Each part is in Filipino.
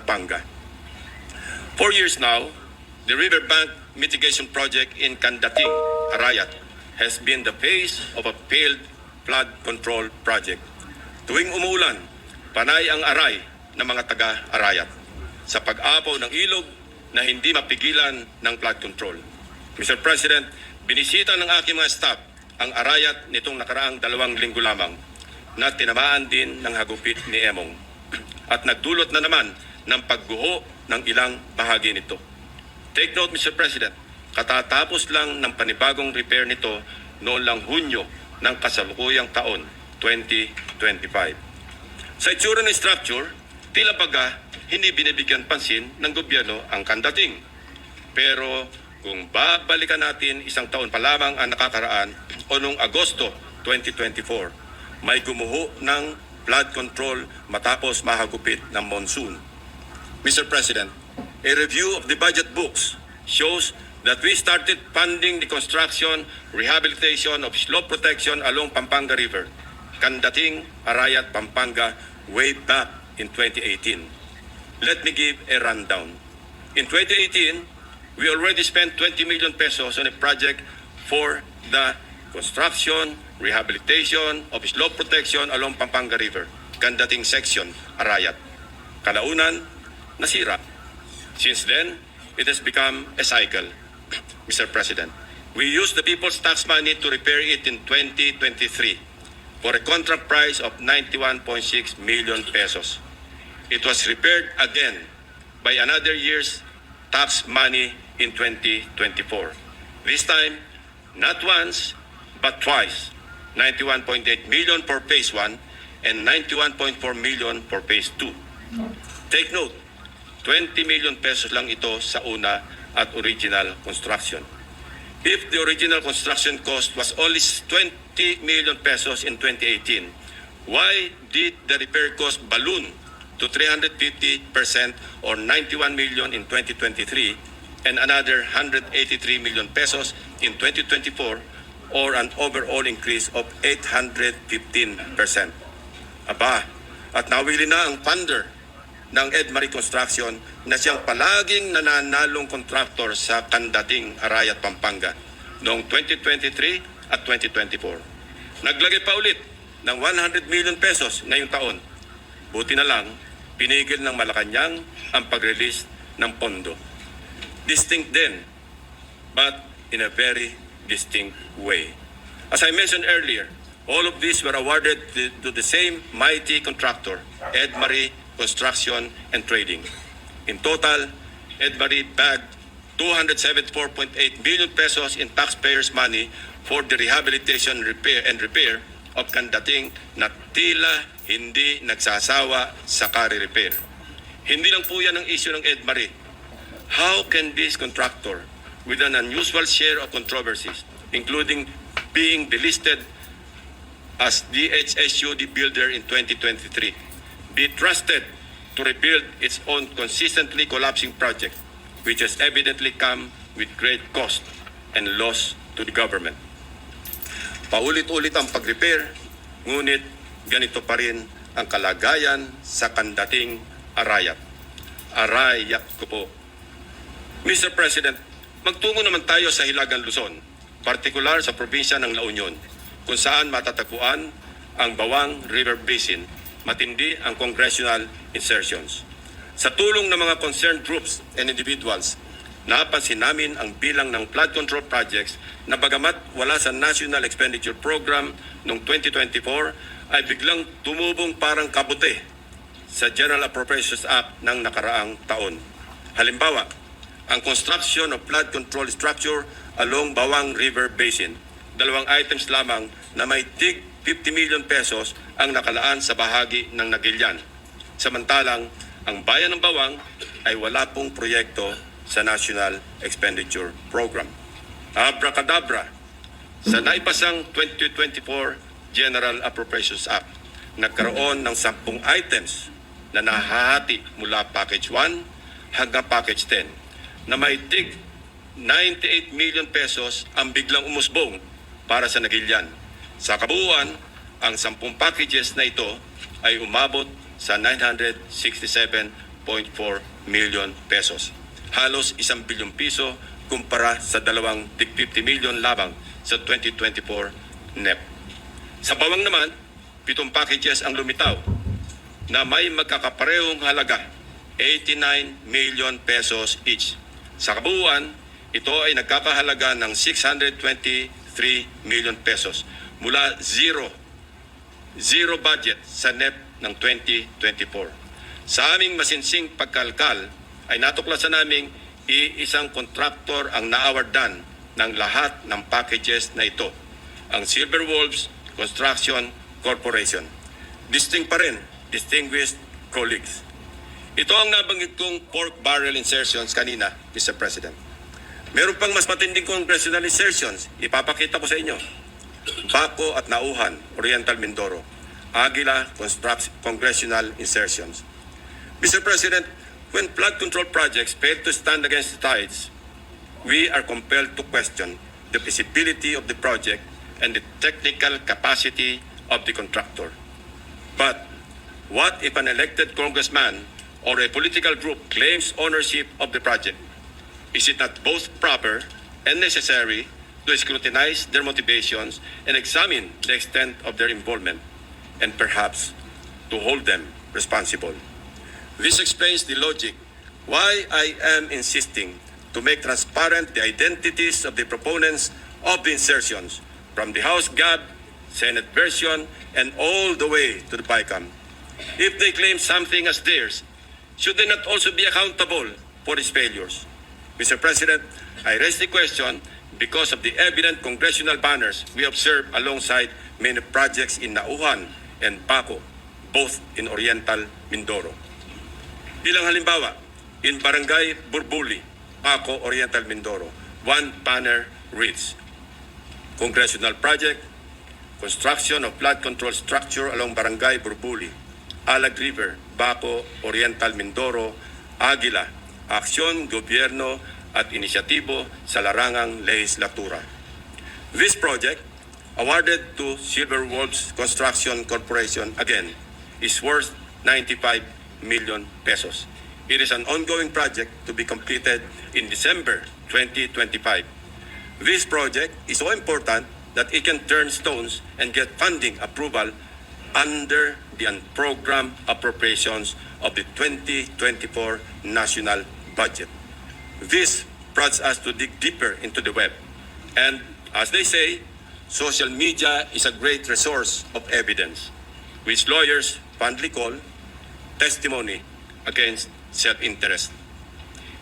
Pampanga. 4 years now, the riverbank mitigation project in Candating, Arayat, has been the face of a failed flood control project. Tuwing umuulan, panay ang aray ng mga taga-Arayat sa pag-apaw ng ilog na hindi mapigilan ng flood control. Mr. President, binisita ng aking mga staff ang Arayat nitong nakaraang 2 linggo lamang na tinamaan din ng hagupit ni Emong at nagdulot na naman ng pagguho ng ilang bahagi nito. Take note, Mr. President, katatapos lang ng panibagong repair nito noong lang Hunyo ng kasalukuyang taon, 2025. Sa itsura ng structure, tila baga hindi binibigyan pansin ng gobyerno ang Candating. Pero kung babalikan natin 1 taon pa lamang ang nakakaraan o noong Agosto 2024, may gumuho ng flood control matapos mahagupit ng monsoon. Mr. President, a review of the budget books shows that we started funding the construction, rehabilitation of slope protection along Pampanga River, Candating, Arayat, Pampanga, way back in 2018. Let me give a rundown. In 2018, we already spent 20 million pesos on a project for the construction, rehabilitation of slope protection along Pampanga River, Candating section, Arayat. Kalaunan, nasira. Since then, it has become a cycle, Mr. President. We used the people's tax money to repair it in 2023 for a contract price of 91.6 million pesos. It was repaired again by another year's tax money in 2024. This time, not once, but twice. 91.8 million for phase 1 and 91.4 million for phase 2. Take note, 20 million pesos lang ito sa una at original construction. If the original construction cost was only 20 million pesos in 2018, why did the repair cost balloon to 350% or 91 million in 2023 and another 183 million pesos in 2024 or an overall increase of 815%? Aba, at nawili na ang funder ng Edmarie Construction na siyang palaging nananalong contractor sa Candating, Arayat, Pampanga noong 2023 at 2024. Naglagay pa ulit ng 100 million pesos ngayong taon. Buti na lang, pinigil ng Malacanang ang pag-release ng pondo. Distinct din, but in a very distinct way. As I mentioned earlier, all of these were awarded to the same mighty contractor, Edmarie Construction and Trading. In total, Edmarie bagged 274.8 billion pesos in taxpayers' money for the rehabilitation and repair of Candating na tila hindi nagsasawa sa kare-repair. Hindi lang po yan ang issue ng Edmarie. How can this contractor, with an unusual share of controversies, including being delisted as DHSU builder in 2023, be trusted to rebuild its own consistently collapsing project, which has evidently come with great cost and loss to the government? Paulit-ulit ang pag-repair, ngunit ganito pa rin ang kalagayan sa Candating, Arayat. Arayat ko po. Mr. President, magtungo naman tayo sa Hilagang Luzon, partikular sa probinsya ng La Union, kung saan matatagpuan ang Bawang River Basin. Matindi ang congressional insertions. Sa tulong ng mga concerned groups and individuals, napansin namin ang bilang ng flood control projects na bagamat wala sa National Expenditure Program noong 2024 ay biglang tumubong parang kabute sa General Appropriations Act ng nakaraang taon. Halimbawa, ang construction of flood control structure along Bawang River Basin. 2 items lamang na may tig 50 million pesos ang nakalaan sa bahagi ng Nagilian. Samantalang, ang bayan ng Bawang ay wala pong proyekto sa National Expenditure Program. Abracadabra, sa naipasang 2024 General Appropriations Act, nagkaroon ng 10 items na nahahati mula Package 1 hanggang Package 10 na may tig 98 million pesos ang biglang umusbong para sa Nagilian. Sa kabuuan, ang 10 packages na ito ay umabot sa 967 million pesos. Halos 1 bilyong piso kumpara sa 250 million lamang sa 2024 NEP. Sa bawang naman, 7 packages ang lumitaw na may magkakaparehong halaga 89 million pesos each. Sa kabuuan, ito ay nagkakahalaga ng 623 million pesos mula zero budget sa NEP ng 2024. Sa aming masinsing pagkalkal ay natuklasan naming iisang kontraktor ang naawardan ng lahat ng packages na ito, ang Silver Wolves Construction Corporation. Distinct pa rin, distinguished colleagues. Ito ang nabanggit kong pork barrel insertions kanina, Mr. President. Meron pang mas matinding congressional insertions. Ipapakita ko sa inyo. Baco at Nauhan, Oriental Mindoro. Aguila congressional insertions. Mr. President, when flood control projects fail to stand against the tides, we are compelled to question the feasibility of the project and the technical capacity of the contractor. But what if an elected congressman or a political group claims ownership of the project? Is it not both proper and necessary to scrutinize their motivations and examine the extent of their involvement, and perhaps to hold them responsible? This explains the logic why I am insisting to make transparent the identities of the proponents of the insertions from the House GAB, Senate version, and all the way to the BICAM. If they claim something as theirs, should they not also be accountable for its failures? Mr. President, I raise the question because of the evident congressional banners we observe alongside many projects in Nauhan and Baco, both in Oriental Mindoro. Bilang halimbawa, in Barangay Burbuli, Baco, Oriental Mindoro, one banner reads, Congressional Project, Construction of Flood Control Structure along Barangay Burbuli, Alag River, Baco, Oriental Mindoro, Aguila, Aksyon, Gobyerno at Inisyatibo sa Larangang Lehislatura. This project, awarded to Silver Wolves Construction Corporation again, is worth 95 million pesos. It is an ongoing project to be completed in December 2025. This project is so important that it can turn stones and get funding approval under the unprogrammed appropriations of the 2024 national budget. This prompts us to dig deeper into the web. And as they say, social media is a great resource of evidence, which lawyers fondly call testimony against self-interest.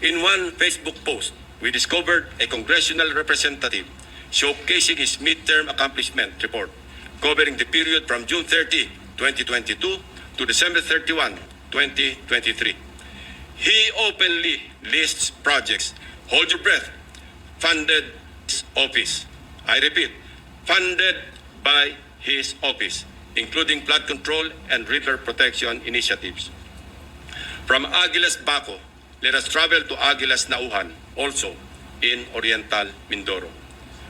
In one Facebook post, we discovered a congressional representative showcasing his midterm accomplishment report covering the period from June 30, 2022 to December 31, 2023. He openly lists projects, hold your breath, funded his office. I repeat, funded by his office, including flood control and river protection initiatives. From Aguilas Baco, let us travel to Aguilas Nauhan, also in Oriental Mindoro.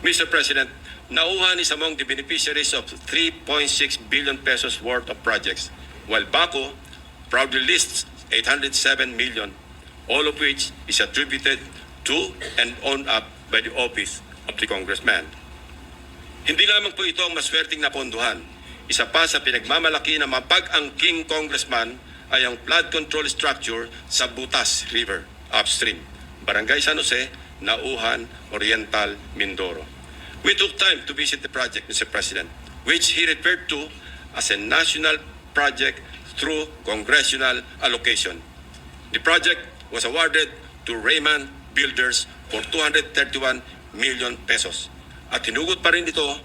Mr. President, Nauhan is among the beneficiaries of 3.6 billion pesos worth of projects, while Baco proudly lists 807 million, all of which is attributed to and owned up by the office of the congressman. Hindi lamang po ito ang maswerteng napondohan. Isa pa sa pinagmamalaki ng mapag-angking congressman ay ang flood control structure sa Butas River, upstream, Barangay San Jose, Nauhan, Oriental, Mindoro. We took time to visit the project, Mr. President, which he referred to as a national project through congressional allocation. The project was awarded to Raymond Builders for 231 million pesos at hinugot pa rin ito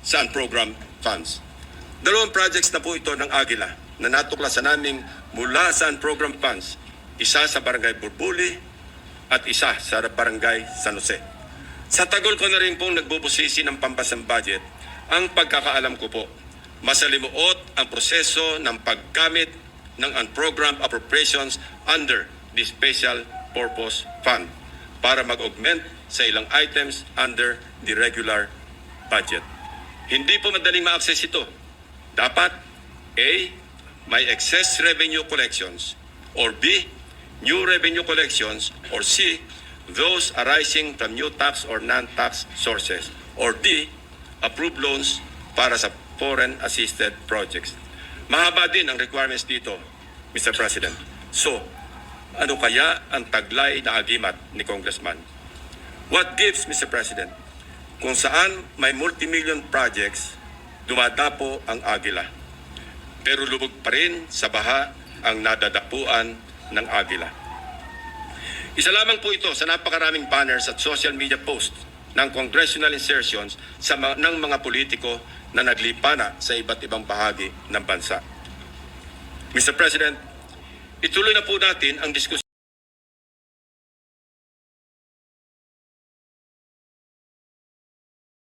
sa unprogrammed funds. Dalawang projects na po ito ng Aguila na natuklasan naming mula sa unprogrammed funds, isa sa Barangay Burbuli at isa sa Barangay San Jose. Sa tagol ko na rin pong nagbubusisi ng pambansang budget, ang pagkakaalam ko po, masalimuot ang proseso ng paggamit ng unprogrammed appropriations under the Special Purpose Fund para mag-augment sa ilang items under the regular budget. Hindi po madaling ma-access ito. Dapat A, may excess revenue collections, or B, new revenue collections, or C, those arising from new tax or non-tax sources, or D, approved loans para sa foreign assisted projects. Mahaba din ang requirements dito, Mr. President. So, ano kaya ang taglay na agimat ni Congressman? What gives, Mr. President? Kung saan may multimillion projects, dumadapo ang agila. Pero lubog pa rin sa baha ang nadadapuan ng agila. Isa lamang po ito sa napakaraming banners at social media posts ng congressional insertions ng mga politiko na naglipana sa iba't ibang bahagi ng bansa. Mr. President, ituloy na po natin ang diskusyon